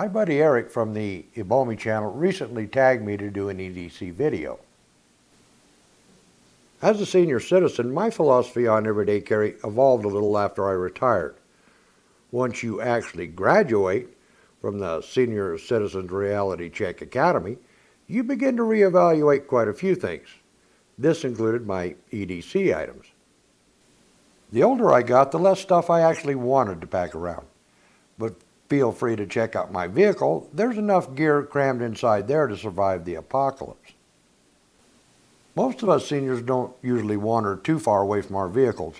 My buddy Eric from the Ebomey channel recently tagged me to do an EDC video. As a senior citizen, my philosophy on everyday carry evolved a little after I retired. Once you actually graduate from the Senior Citizens Reality Check Academy, you begin to reevaluate quite a few things. This included my EDC items. The older I got, the less stuff I actually wanted to pack around. But feel free to check out my vehicle. There's enough gear crammed inside there to survive the apocalypse. Most of us seniors don't usually wander too far away from our vehicles,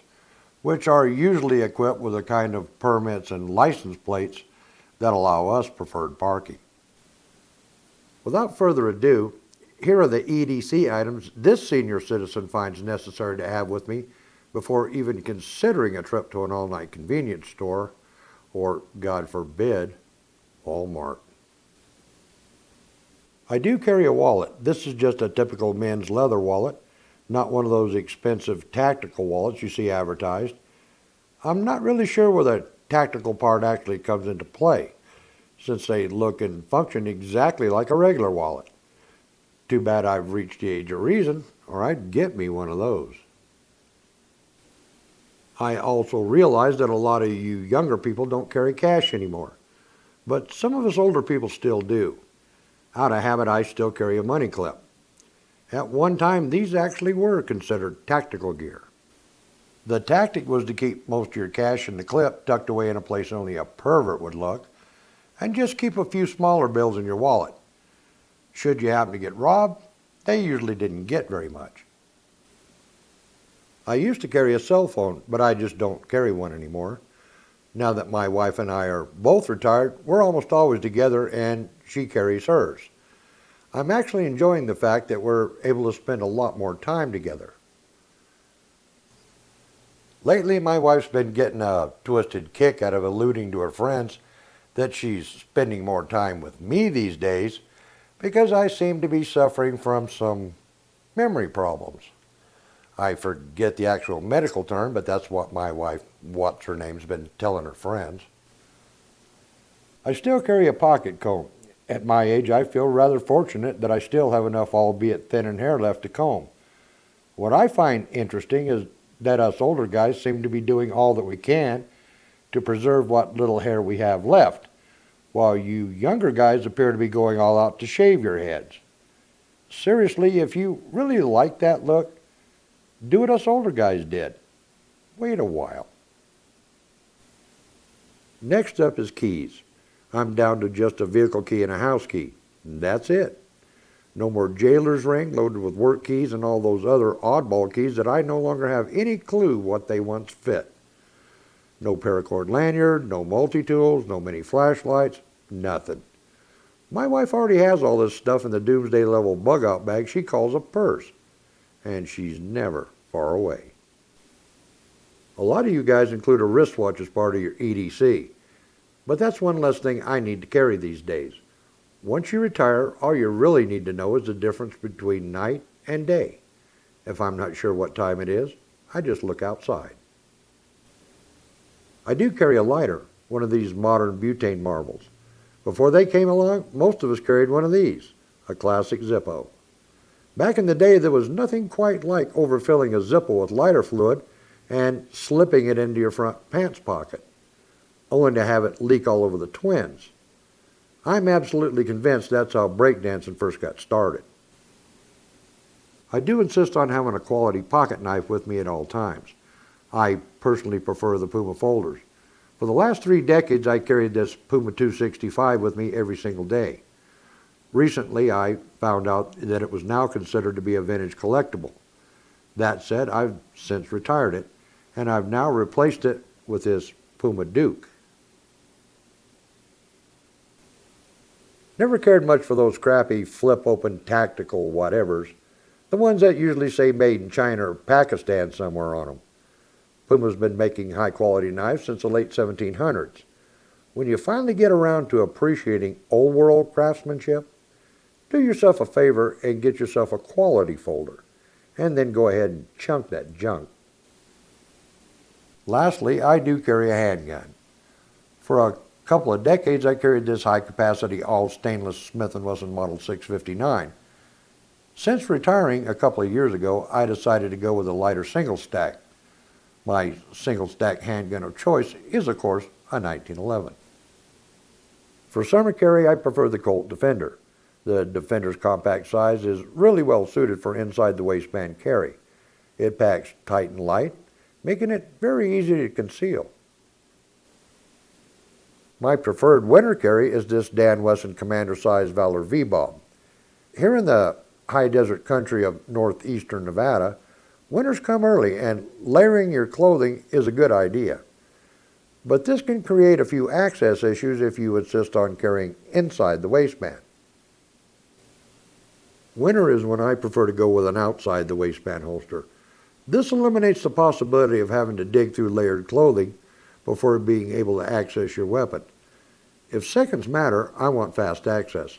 which are usually equipped with a kind of permits and license plates that allow us preferred parking. Without further ado, here are the EDC items this senior citizen finds necessary to have with me before even considering a trip to an all-night convenience store or, God forbid, Walmart. I do carry a wallet. This is just a typical men's leather wallet, not one of those expensive tactical wallets you see advertised. I'm not really sure where the tactical part actually comes into play, since they look and function exactly like a regular wallet. Too bad I've reached the age of reason, or I'd get me one of those. I also realize that a lot of you younger people don't carry cash anymore, but some of us older people still do. Out of habit, I still carry a money clip. At one time, these actually were considered tactical gear. The tactic was to keep most of your cash in the clip tucked away in a place only a pervert would look, and just keep a few smaller bills in your wallet. Should you happen to get robbed, they usually didn't get very much. I used to carry a cell phone, but I just don't carry one anymore. Now that my wife and I are both retired, we're almost always together and she carries hers. I'm actually enjoying the fact that we're able to spend a lot more time together. Lately, my wife's been getting a twisted kick out of alluding to her friends that she's spending more time with me these days because I seem to be suffering from some memory problems. I forget the actual medical term, but that's what my wife, what's-her-name's been telling her friends. I still carry a pocket comb. At my age, I feel rather fortunate that I still have enough albeit thinning hair left to comb. What I find interesting is that us older guys seem to be doing all that we can to preserve what little hair we have left, while you younger guys appear to be going all out to shave your heads. Seriously, if you really like that look, do what us older guys did. Wait a while. Next up is keys. I'm down to just a vehicle key and a house key. That's it. No more jailer's ring loaded with work keys and all those other oddball keys that I no longer have any clue what they once fit. No paracord lanyard, no multi-tools, no mini flashlights, nothing. My wife already has all this stuff in the doomsday level bug-out bag she calls a purse, and she's never far away. A lot of you guys include a wristwatch as part of your EDC, but that's one less thing I need to carry these days. Once you retire, all you really need to know is the difference between night and day. If I'm not sure what time it is, I just look outside. I do carry a lighter, one of these modern butane marbles. Before they came along, most of us carried one of these, a classic Zippo. Back in the day, there was nothing quite like overfilling a Zippo with lighter fluid and slipping it into your front pants pocket, only to have it leak all over the twins. I'm absolutely convinced that's how breakdancing first got started. I do insist on having a quality pocket knife with me at all times. I personally prefer the Puma folders. For the last 3 decades, I carried this Puma 265 with me every single day. Recently, I found out that it was now considered to be a vintage collectible. That said, I've since retired it, and I've now replaced it with this Puma Duke. Never cared much for those crappy flip-open tactical whatevers, the ones that usually say made in China or Pakistan somewhere on them. Puma's been making high-quality knives since the late 1700s. When you finally get around to appreciating old-world craftsmanship, do yourself a favor and get yourself a quality folder, and then go ahead and chunk that junk. Lastly, I do carry a handgun. For a Couple of decades I carried this high-capacity all-stainless Smith & Wesson Model 659. Since retiring a couple of years ago, I decided to go with a lighter single stack. My single stack handgun of choice is, of course, a 1911. For summer carry, I prefer the Colt Defender. The Defender's compact size is really well suited for inside the waistband carry. It packs tight and light, making it very easy to conceal. My preferred winter carry is this Dan Wesson Commander Size Valor V-Bomb. Here in the high desert country of northeastern Nevada, winters come early and layering your clothing is a good idea. But this can create a few access issues if you insist on carrying inside the waistband. Winter is when I prefer to go with an outside the waistband holster. This eliminates the possibility of having to dig through layered clothing before being able to access your weapon. If seconds matter, I want fast access.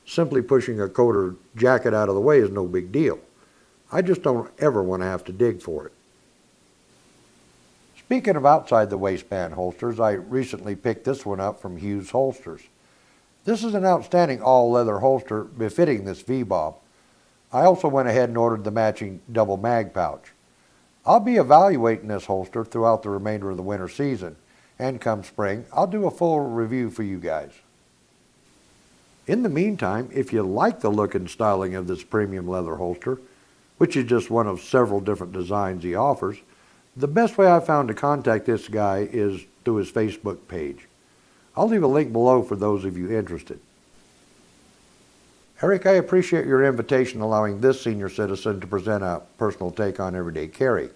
Simply pushing a coat or jacket out of the way is no big deal. I just don't ever want to have to dig for it. Speaking of outside the waistband holsters, I recently picked this one up from Hughes Holsters. This is an outstanding all-leather holster befitting this V-Bomb. I also went ahead and ordered the matching double mag pouch. I'll be evaluating this holster throughout the remainder of the winter season, and come spring, I'll do a full review for you guys. In the meantime, if you like the look and styling of this premium leather holster, which is just one of several different designs he offers, the best way I've found to contact this guy is through his Facebook page. I'll leave a link below for those of you interested. Eric, I appreciate your invitation allowing this senior citizen to present a personal take on everyday carry.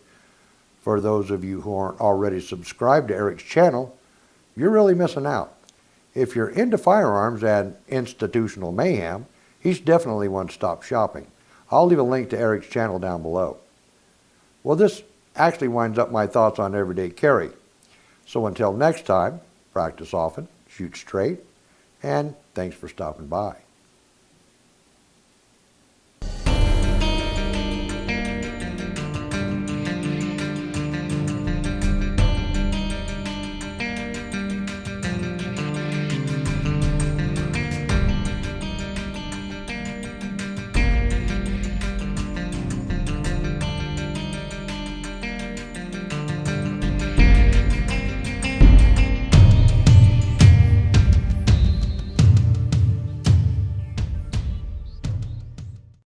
For those of you who aren't already subscribed to Eric's channel, you're really missing out. If you're into firearms and institutional mayhem, he's definitely one to stop shopping. I'll leave a link to Eric's channel down below. Well, this actually winds up my thoughts on everyday carry. So until next time, practice often, shoot straight, and thanks for stopping by.